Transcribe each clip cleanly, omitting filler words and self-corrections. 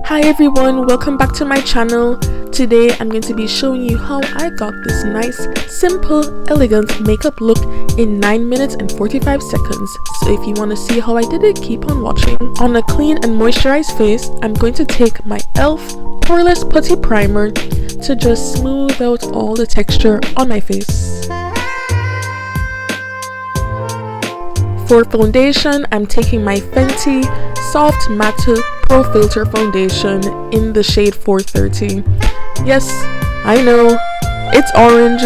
Hi everyone, welcome back to my channel. Today I'm going to be showing you how I got this nice, simple, elegant makeup look in 9 minutes and 45 seconds. So if you want to see how I did it, keep on watching. On a clean and moisturized face, I'm going to take my e.l.f. Poreless Putty Primer to just smooth out all the texture on my face. For foundation, I'm taking my Fenty Soft Matte Pro Filt'r foundation in the shade 430. Yes, I know, it's orange.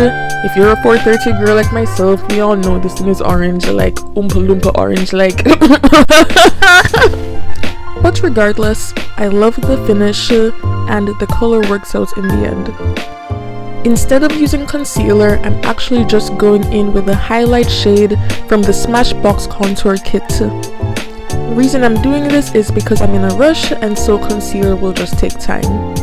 If you're a 430 girl like myself, we all know this thing is orange, like Oompa Loompa orange, like. But regardless, I love the finish and the color works out in the end. Instead of using concealer, I'm actually just going in with a highlight shade from the Smashbox contour kit. The reason I'm doing this is because I'm in a rush and so concealer will just take time.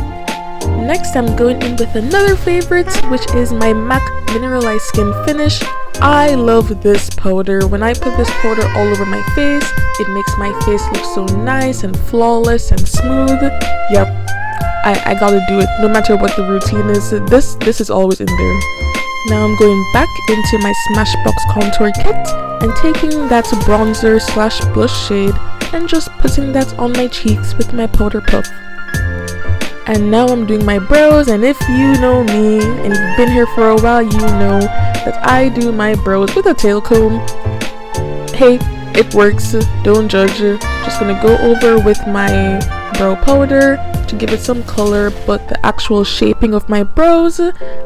Next, I'm going in with another favorite, which is my MAC Mineralize Skinfinish. I love this powder. When I put this powder all over my face, it makes my face look so nice and flawless and smooth. Yep, I gotta do it no matter what the routine is. This is always in there. Now I'm going back into my Smashbox contour kit and taking that bronzer slash blush shade and just putting that on my cheeks with my powder puff. And now I'm doing my brows, and if you know me and you've been here for a while, you know that I do my brows with a tail comb. Hey, it works, don't judge. Just gonna go over with my brow powder to give it some color, but the actual shaping of my brows,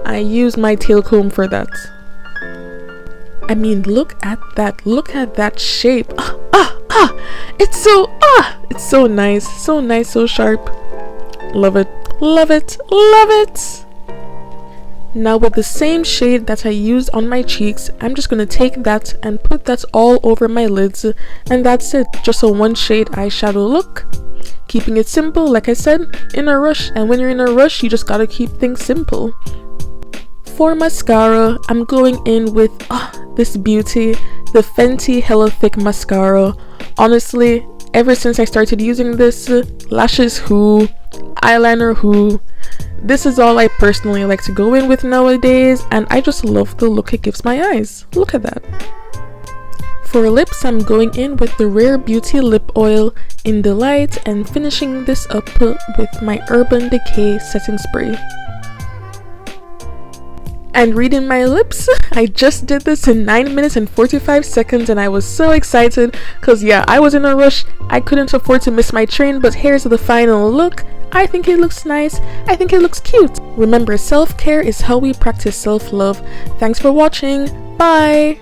I use my tail comb for that. I mean, look at that shape. It's so nice, so sharp. Love it, love it, love it. Now with the same shade that I used on my cheeks, I'm just gonna take that and put that all over my lids, and that's it. Just a one shade eyeshadow look. Keeping it simple, like I said, in a rush, and when you're in a rush, you just gotta keep things simple. For mascara, I'm going in with this beauty, the Fenty Hella Thick mascara. Honestly, ever since I started using this, lashes who, eyeliner who, this is all I personally like to go in with nowadays, and I just love the look it gives my eyes. Look at that. For lips, I'm going in with the Rare Beauty lip oil in the light and finishing this up with my Urban Decay setting spray. And reading my lips, I just did this in 9 minutes and 45 seconds and I was so excited because yeah, I was in a rush. I couldn't afford to miss my train, but here's the final look. I think it looks nice. I think it looks cute. Remember, self-care is how we practice self-love. Thanks for watching. Bye!